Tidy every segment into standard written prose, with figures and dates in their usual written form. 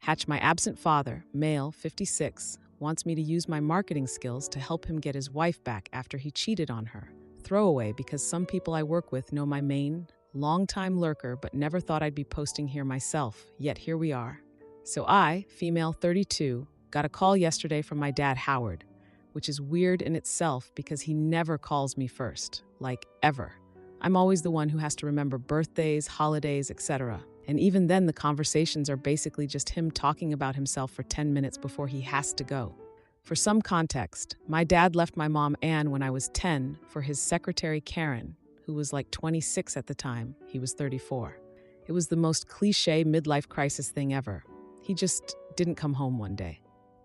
Hatch, my absent father, male, 56, wants me to use my marketing skills to help him get his wife back after he cheated on her. Throwaway because some people I work with know my main, long-time lurker, but never thought I'd be posting here myself, yet here we are. So I, female 32, got a call yesterday from my dad Howard, which is weird in itself because he never calls me first, like ever. I'm always the one who has to remember birthdays, holidays, etc. And even then the conversations are basically just him talking about himself for 10 minutes before he has to go. For some context, my dad left my mom Anne when I was 10 for his secretary Karen, who was like 26 at the time. He was 34. It was the most cliche midlife crisis thing ever. He just didn't come home one day.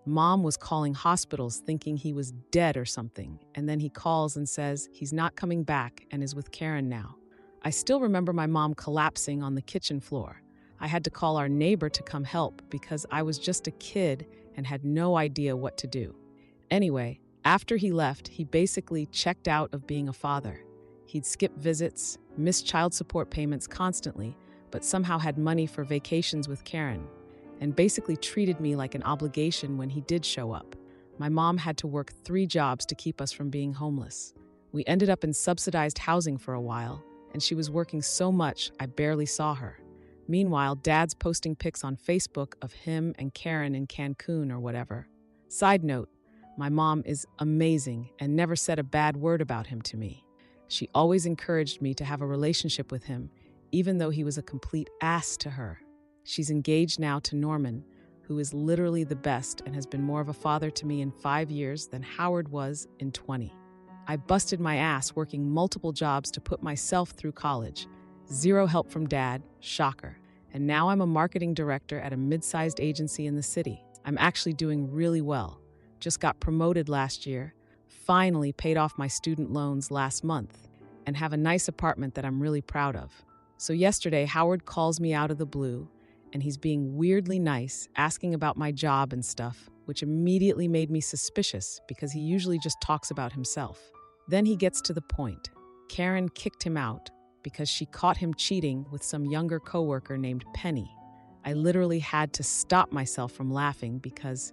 Mom was calling hospitals thinking he was dead or something, and then he calls and says he's not coming back and is with Karen now. I still remember my mom collapsing on the kitchen floor. I had to call our neighbor to come help because I was just a kid and had no idea what to do. Anyway, after he left, he basically checked out of being a father. He'd skip visits, missed child support payments constantly, but somehow had money for vacations with Karen, and basically treated me like an obligation when he did show up. My mom had to work 3 jobs to keep us from being homeless. We ended up in subsidized housing for a while, and she was working so much I barely saw her. Meanwhile, Dad's posting pics on Facebook of him and Karen in Cancun or whatever. Side note, my mom is amazing and never said a bad word about him to me. She always encouraged me to have a relationship with him, even though he was a complete ass to her. She's engaged now to Norman, who is literally the best and has been more of a father to me in 5 years than Howard was in 20. I busted my ass working multiple jobs to put myself through college. 0 help from Dad, shocker. And now I'm a marketing director at a mid-sized agency in the city. I'm actually doing really well. Just got promoted last year, finally paid off my student loans last month, and have a nice apartment that I'm really proud of. So yesterday, Howard calls me out of the blue, and he's being weirdly nice, asking about my job and stuff, which immediately made me suspicious because he usually just talks about himself. Then he gets to the point. Karen kicked him out because she caught him cheating with some younger coworker named Penny. I literally had to stop myself from laughing because,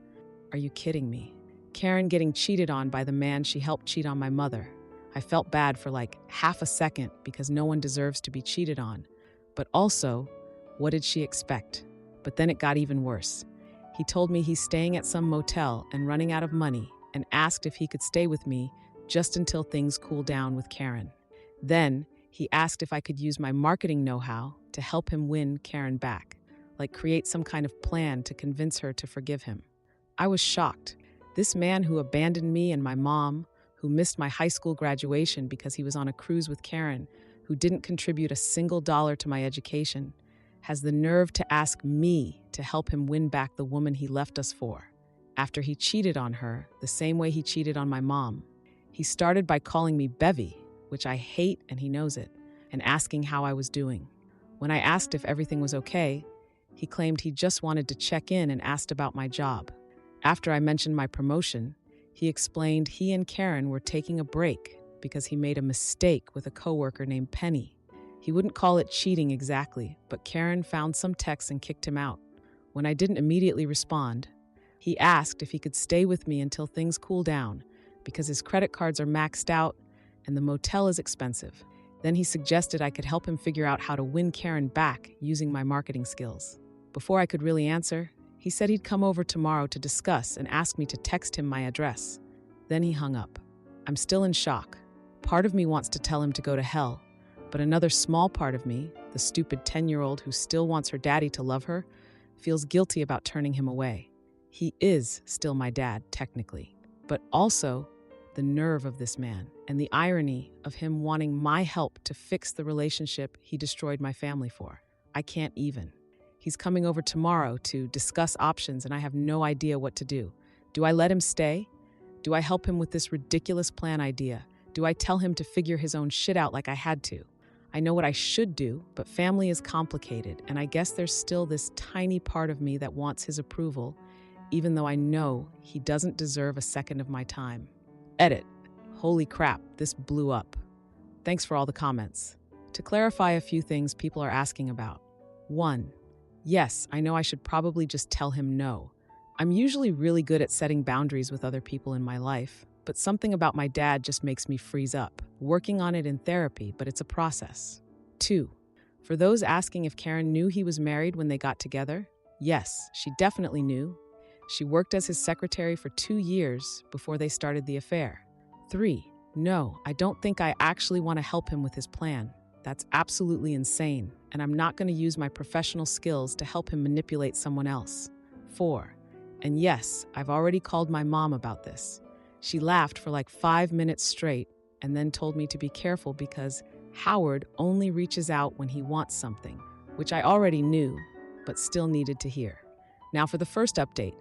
are you kidding me? Karen getting cheated on by the man she helped cheat on my mother. I felt bad for like half a second because no one deserves to be cheated on. But also, what did she expect? But then it got even worse. He told me he's staying at some motel and running out of money and asked if he could stay with me just until things cool down with Karen. Then he asked if I could use my marketing know-how to help him win Karen back, like create some kind of plan to convince her to forgive him. I was shocked. This man who abandoned me and my mom, who missed my high school graduation because he was on a cruise with Karen, who didn't contribute a single dollar to my education, has the nerve to ask me to help him win back the woman he left us for, after he cheated on her the same way he cheated on my mom. He started by calling me Bevy, which I hate and he knows it, and asking how I was doing. When I asked if everything was okay, he claimed he just wanted to check in and asked about my job. After I mentioned my promotion, he explained he and Karen were taking a break because he made a mistake with a coworker named Penny. He wouldn't call it cheating exactly, but Karen found some texts and kicked him out. When I didn't immediately respond, he asked if he could stay with me until things cool down because his credit cards are maxed out and the motel is expensive. Then he suggested I could help him figure out how to win Karen back using my marketing skills. Before I could really answer, he said he'd come over tomorrow to discuss and ask me to text him my address. Then he hung up. I'm still in shock. Part of me wants to tell him to go to hell, but another small part of me, the stupid 10-year-old who still wants her daddy to love her, feels guilty about turning him away. He is still my dad, technically, but also the nerve of this man and the irony of him wanting my help to fix the relationship he destroyed my family for. I can't even. He's coming over tomorrow to discuss options and I have no idea what to do. Do I let him stay? Do I help him with this ridiculous plan idea? Do I tell him to figure his own shit out like I had to? I know what I should do, but family is complicated, and I guess there's still this tiny part of me that wants his approval, even though I know he doesn't deserve a second of my time. Edit. Holy crap, this blew up. Thanks for all the comments. To clarify a few things people are asking about. 1. Yes, I know I should probably just tell him no. I'm usually really good at setting boundaries with other people in my life, but something about my dad just makes me freeze up. Working on it in therapy, but it's a process. 2. For those asking if Karen knew he was married when they got together, yes, she definitely knew. She worked as his secretary for 2 years before they started the affair. 3. No, I don't think I actually want to help him with his plan. That's absolutely insane, and I'm not going to use my professional skills to help him manipulate someone else. 4. And yes, I've already called my mom about this. She laughed for like 5 minutes straight and then told me to be careful because Howard only reaches out when he wants something, which I already knew, but still needed to hear. Now for the first update.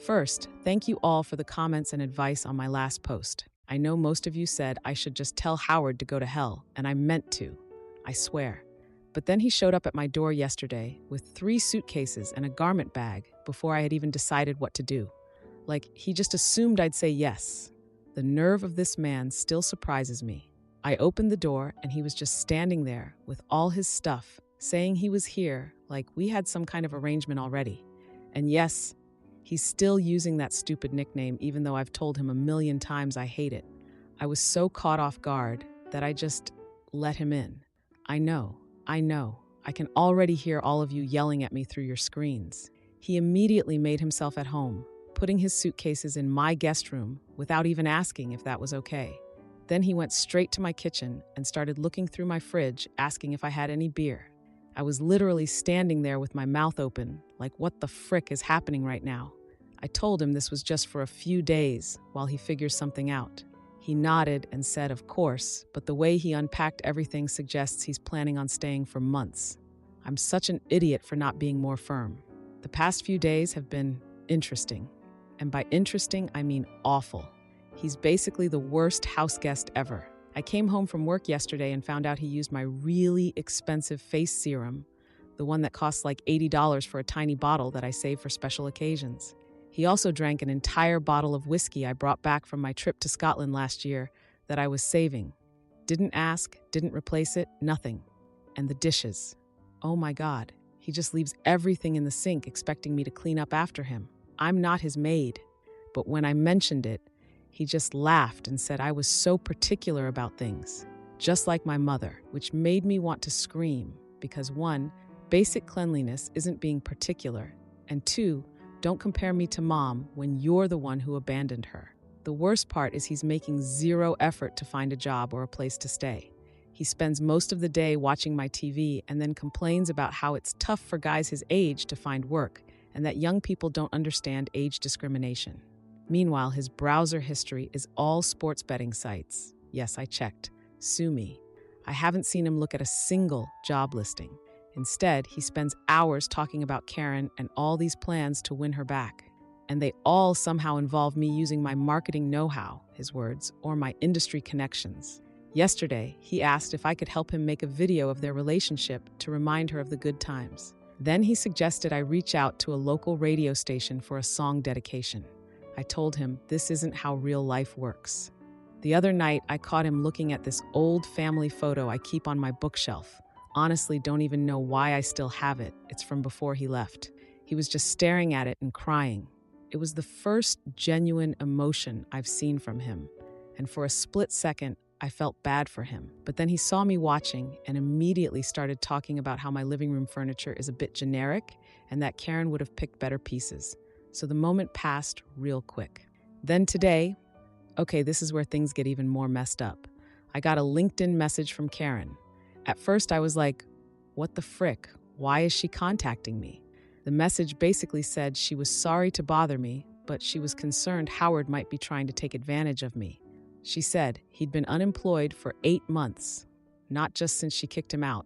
First, thank you all for the comments and advice on my last post. I know most of you said I should just tell Howard to go to hell, and I meant to. I swear. But then he showed up at my door yesterday with 3 suitcases and a garment bag before I had even decided what to do. Like, he just assumed I'd say yes. The nerve of this man still surprises me. I opened the door and he was just standing there with all his stuff, saying he was here like we had some kind of arrangement already. And yes, he's still using that stupid nickname even though I've told him a million times I hate it. I was so caught off guard that I just let him in. I know. I can already hear all of you yelling at me through your screens. He immediately made himself at home, putting his suitcases in my guest room without even asking if that was okay. Then he went straight to my kitchen and started looking through my fridge, asking if I had any beer. I was literally standing there with my mouth open, like what the frick is happening right now? I told him this was just for a few days while he figures something out. He nodded and said, of course, but the way he unpacked everything suggests he's planning on staying for months. I'm such an idiot for not being more firm. The past few days have been interesting. And by interesting, I mean awful. He's basically the worst house guest ever. I came home from work yesterday and found out he used my really expensive face serum, the one that costs like $80 for a tiny bottle that I save for special occasions. He also drank an entire bottle of whiskey I brought back from my trip to Scotland last year that I was saving. Didn't ask, didn't replace it, nothing. And the dishes. Oh my God, he just leaves everything in the sink expecting me to clean up after him. I'm not his maid. But when I mentioned it, he just laughed and said I was so particular about things, just like my mother, which made me want to scream because 1, basic cleanliness isn't being particular, and 2, don't compare me to mom when you're the one who abandoned her. The worst part is he's making 0 effort to find a job or a place to stay. He spends most of the day watching my TV and then complains about how it's tough for guys his age to find work and that young people don't understand age discrimination. Meanwhile, his browser history is all sports betting sites. Yes, I checked. Sue me. I haven't seen him look at a single job listing. Instead, he spends hours talking about Karen and all these plans to win her back. And they all somehow involve me using my marketing know-how, his words, or my industry connections. Yesterday, he asked if I could help him make a video of their relationship to remind her of the good times. Then he suggested I reach out to a local radio station for a song dedication. I told him this isn't how real life works. The other night, I caught him looking at this old family photo I keep on my bookshelf. Honestly, don't even know why I still have it. It's from before he left. He was just staring at it and crying. It was the first genuine emotion I've seen from him. And for a split second, I felt bad for him. But then he saw me watching and immediately started talking about how my living room furniture is a bit generic and that Karen would have picked better pieces. So the moment passed real quick. Then today, okay, this is where things get even more messed up. I got a LinkedIn message from Karen. At first, I was like, what the frick? Why is she contacting me? The message basically said she was sorry to bother me, but she was concerned Howard might be trying to take advantage of me. She said he'd been unemployed for 8 months, not just since she kicked him out,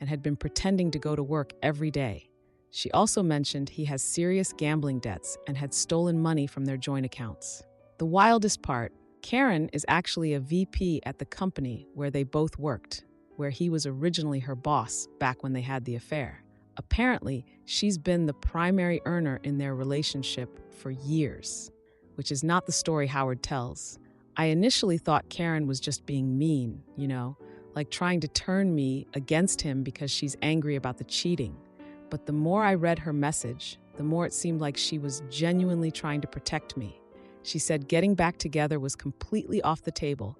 and had been pretending to go to work every day. She also mentioned he has serious gambling debts and had stolen money from their joint accounts. The wildest part, Karen is actually a VP at the company where they both worked, where he was originally her boss back when they had the affair. Apparently, she's been the primary earner in their relationship for years, which is not the story Howard tells. I initially thought Karen was just being mean, like trying to turn me against him because she's angry about the cheating. But the more I read her message, the more it seemed like she was genuinely trying to protect me. She said getting back together was completely off the table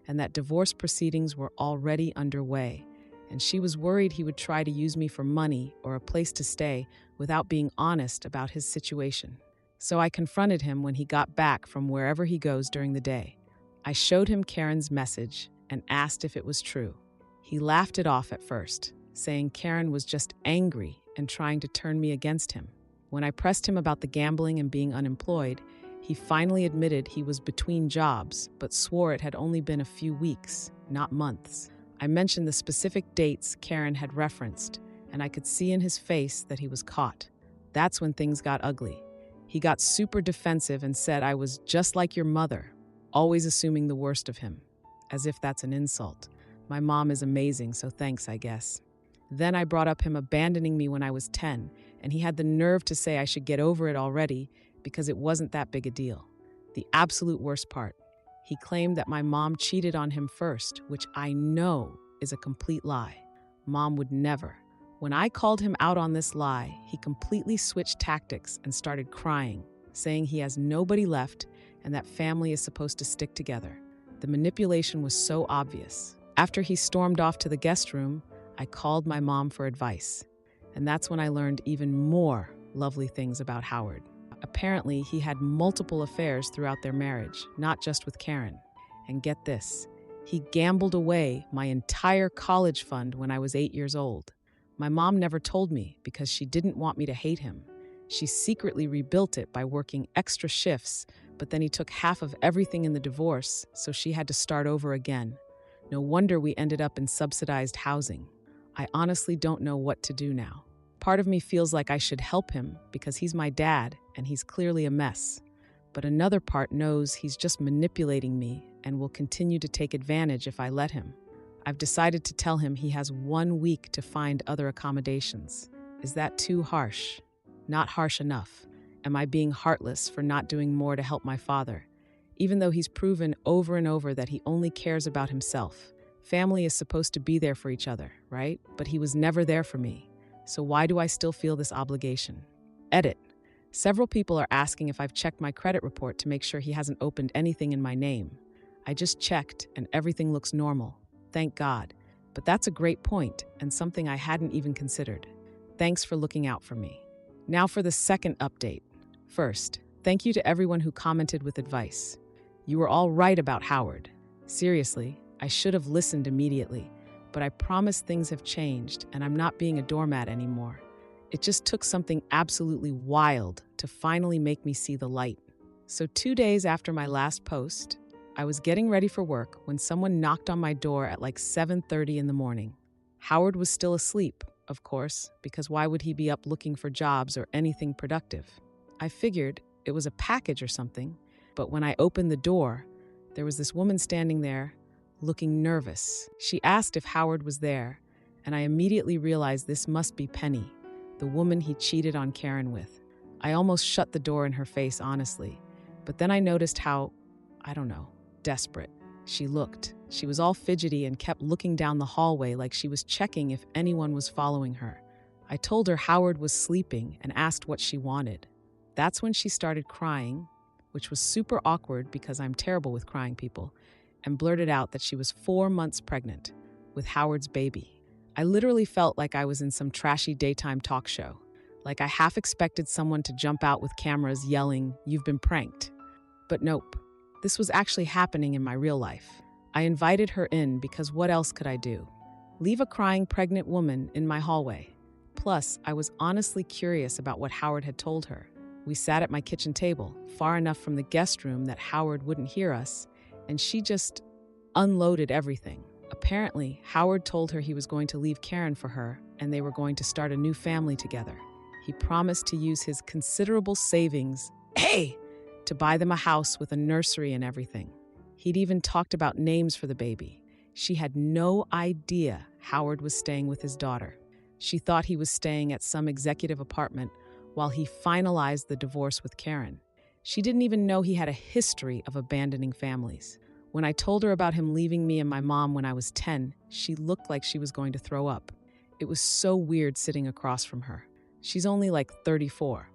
and that divorce proceedings were already underway. And she was worried he would try to use me for money or a place to stay without being honest about his situation. So I confronted him when he got back from wherever he goes during the day. I showed him Karen's message and asked if it was true. He laughed it off at first, saying Karen was just angry and trying to turn me against him. When I pressed him about the gambling and being unemployed, he finally admitted he was between jobs, but swore it had only been a few weeks, not months. I mentioned the specific dates Karen had referenced, and I could see in his face that he was caught. That's when things got ugly. He got super defensive and said I was just like your mother, always assuming the worst of him, as if that's an insult. My mom is amazing, so thanks, I guess. Then I brought up him abandoning me when I was 10, and he had the nerve to say I should get over it already because it wasn't that big a deal. The absolute worst part, he claimed that my mom cheated on him first, which I know is a complete lie. Mom would never. When I called him out on this lie, he completely switched tactics and started crying, saying he has nobody left and that family is supposed to stick together. The manipulation was so obvious. After he stormed off to the guest room, I called my mom for advice. And that's when I learned even more lovely things about Howard. Apparently, he had multiple affairs throughout their marriage, not just with Karen. And get this, he gambled away my entire college fund when I was 8 years old. My mom never told me because she didn't want me to hate him. She secretly rebuilt it by working extra shifts, but then he took half of everything in the divorce, so she had to start over again. No wonder we ended up in subsidized housing. I honestly don't know what to do now. Part of me feels like I should help him because he's my dad and he's clearly a mess. But another part knows he's just manipulating me and will continue to take advantage if I let him. I've decided to tell him he has 1 week to find other accommodations. Is that too harsh? Not harsh enough. Am I being heartless for not doing more to help my father? Even though he's proven over and over that he only cares about himself. Family is supposed to be there for each other, right? But he was never there for me. So why do I still feel this obligation? Edit. Several people are asking if I've checked my credit report to make sure he hasn't opened anything in my name. I just checked and everything looks normal. Thank God. But that's a great point and something I hadn't even considered. Thanks for looking out for me. Now for the second update. First, thank you to everyone who commented with advice. You were all right about Howard. Seriously, I should have listened immediately. But I promise things have changed and I'm not being a doormat anymore. It just took something absolutely wild to finally make me see the light. So 2 days after my last post, I was getting ready for work when someone knocked on my door at like 7:30 in the morning. Howard was still asleep, of course, because why would he be up looking for jobs or anything productive? I figured it was a package or something, but when I opened the door, there was this woman standing there looking nervous. She asked if Howard was there, and I immediately realized this must be Penny, the woman he cheated on Karen with. I almost shut the door in her face, honestly, but then I noticed how, desperate she looked. She was all fidgety and kept looking down the hallway like she was checking if anyone was following her. I told her Howard was sleeping and asked what she wanted. That's when she started crying, which was super awkward because I'm terrible with crying people, and blurted out that she was 4 months pregnant with Howard's baby. I literally felt like I was in some trashy daytime talk show. Like I half expected someone to jump out with cameras yelling, "You've been pranked." But nope, this was actually happening in my real life. I invited her in because what else could I do? Leave a crying pregnant woman in my hallway. Plus, I was honestly curious about what Howard had told her. We sat at my kitchen table, far enough from the guest room that Howard wouldn't hear us, and she just unloaded everything. Apparently, Howard told her he was going to leave Karen for her and they were going to start a new family together. He promised to use his considerable savings, to buy them a house with a nursery and everything. He'd even talked about names for the baby. She had no idea Howard was staying with his daughter. She thought he was staying at some executive apartment while he finalized the divorce with Karen. She didn't even know he had a history of abandoning families. When I told her about him leaving me and my mom when I was 10, she looked like she was going to throw up. It was so weird sitting across from her. She's only like 34.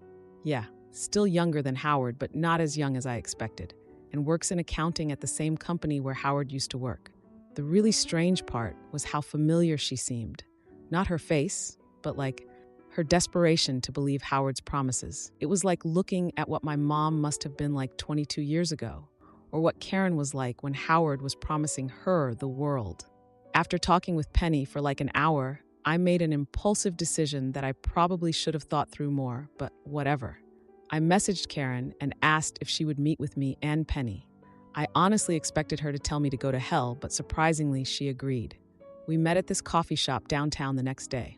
Yeah, still younger than Howard, but not as young as I expected, and works in accounting at the same company where Howard used to work. The really strange part was how familiar she seemed. Not her face, but like her desperation to believe Howard's promises. It was like looking at what my mom must have been like 22 years ago, or what Karen was like when Howard was promising her the world. After talking with Penny for like an hour, I made an impulsive decision that I probably should have thought through more, but whatever. I messaged Karen and asked if she would meet with me and Penny. I honestly expected her to tell me to go to hell, but surprisingly, she agreed. We met at this coffee shop downtown the next day.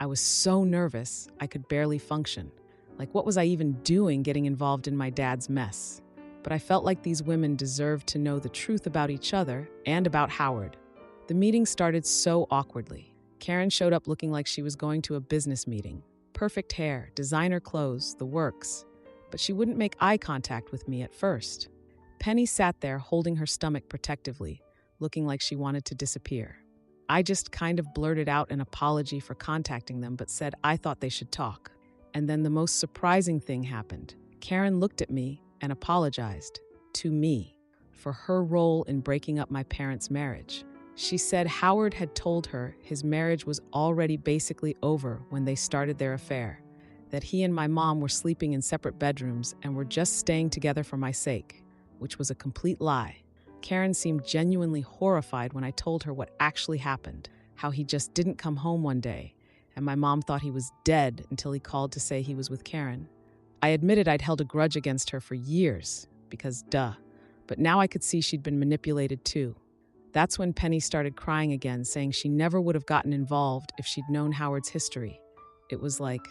I was so nervous, I could barely function. Like, what was I even doing getting involved in my dad's mess? But I felt like these women deserved to know the truth about each other and about Howard. The meeting started so awkwardly. Karen showed up looking like she was going to a business meeting. Perfect hair, designer clothes, the works. But she wouldn't make eye contact with me at first. Penny sat there holding her stomach protectively, looking like she wanted to disappear. I just kind of blurted out an apology for contacting them, but said I thought they should talk. And then the most surprising thing happened. Karen looked at me and apologized, to me, for her role in breaking up my parents' marriage. She said Howard had told her his marriage was already basically over when they started their affair, that he and my mom were sleeping in separate bedrooms and were just staying together for my sake, which was a complete lie. Karen seemed genuinely horrified when I told her what actually happened, how he just didn't come home one day, and my mom thought he was dead until he called to say he was with Karen. I admitted I'd held a grudge against her for years, because duh, but now I could see she'd been manipulated too. That's when Penny started crying again, saying she never would have gotten involved if she'd known Howard's history. It was like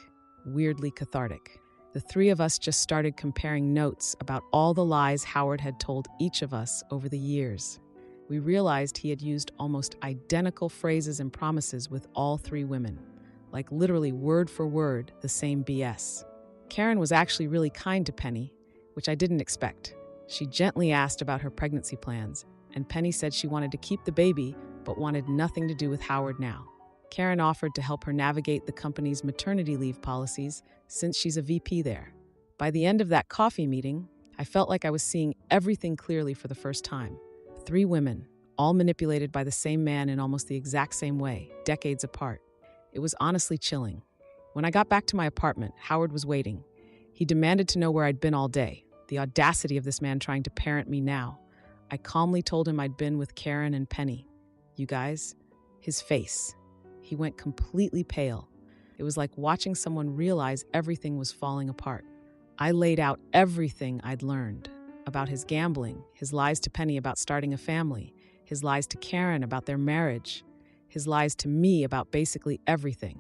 weirdly cathartic. The three of us just started comparing notes about all the lies Howard had told each of us over the years. We realized he had used almost identical phrases and promises with all three women, like literally word for word the same BS. Karen was actually really kind to Penny, which I didn't expect. She gently asked about her pregnancy plans, and Penny said she wanted to keep the baby but wanted nothing to do with Howard now. Karen offered to help her navigate the company's maternity leave policies since she's a VP there. By the end of that coffee meeting, I felt like I was seeing everything clearly for the first time. Three women, all manipulated by the same man in almost the exact same way, decades apart. It was honestly chilling. When I got back to my apartment, Howard was waiting. He demanded to know where I'd been all day, the audacity of this man trying to parent me now. I calmly told him I'd been with Karen and Penny. You guys, his face. He went completely pale. It was like watching someone realize everything was falling apart. I laid out everything I'd learned about his gambling, his lies to Penny about starting a family, his lies to Karen about their marriage, his lies to me about basically everything.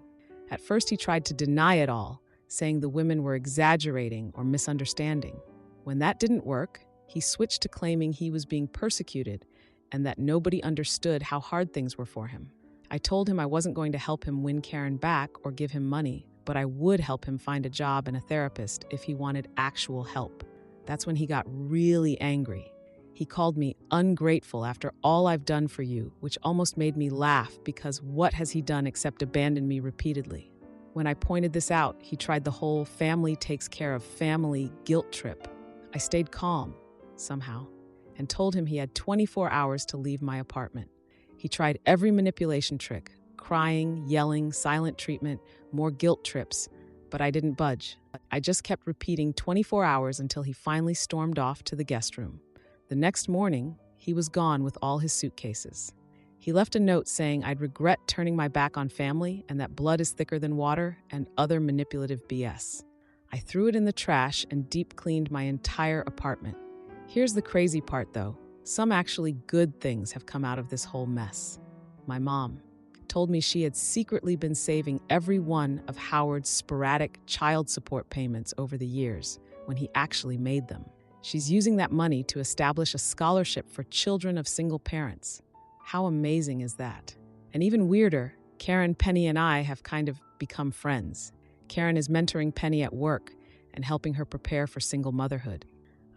At first, he tried to deny it all, saying the women were exaggerating or misunderstanding. When that didn't work, he switched to claiming he was being persecuted and that nobody understood how hard things were for him. I told him I wasn't going to help him win Karen back or give him money, but I would help him find a job and a therapist if he wanted actual help. That's when he got really angry. He called me ungrateful after all I've done for you, which almost made me laugh because what has he done except abandon me repeatedly? When I pointed this out, he tried the whole family takes care of family guilt trip. I stayed calm, somehow, and told him he had 24 hours to leave my apartment. He tried every manipulation trick, crying, yelling, silent treatment, more guilt trips, but I didn't budge. I just kept repeating 24 hours until he finally stormed off to the guest room. The next morning, he was gone with all his suitcases. He left a note saying I'd regret turning my back on family and that blood is thicker than water and other manipulative BS. I threw it in the trash and deep cleaned my entire apartment. Here's the crazy part though. Some actually good things have come out of this whole mess. My mom told me she had secretly been saving every one of Howard's sporadic child support payments over the years when he actually made them. She's using that money to establish a scholarship for children of single parents. How amazing is that? And even weirder, Karen, Penny, and I have kind of become friends. Karen is mentoring Penny at work and helping her prepare for single motherhood.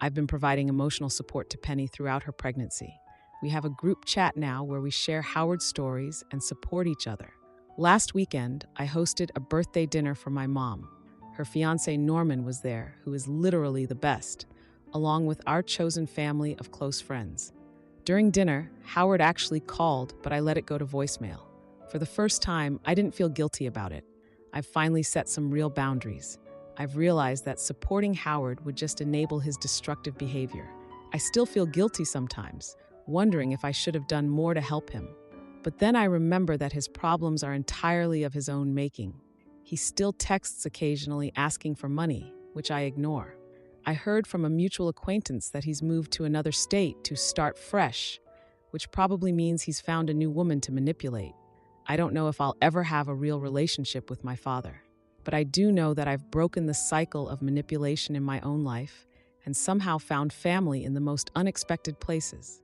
I've been providing emotional support to Penny throughout her pregnancy. We have a group chat now where we share Howard's stories and support each other. Last weekend, I hosted a birthday dinner for my mom. Her fiancé Norman was there, who is literally the best, along with our chosen family of close friends. During dinner, Howard actually called, but I let it go to voicemail. For the first time, I didn't feel guilty about it. I've finally set some real boundaries. I've realized that supporting Howard would just enable his destructive behavior. I still feel guilty sometimes, wondering if I should have done more to help him. But then I remember that his problems are entirely of his own making. He still texts occasionally asking for money, which I ignore. I heard from a mutual acquaintance that he's moved to another state to start fresh, which probably means he's found a new woman to manipulate. I don't know if I'll ever have a real relationship with my father, but I do know that I've broken the cycle of manipulation in my own life and somehow found family in the most unexpected places.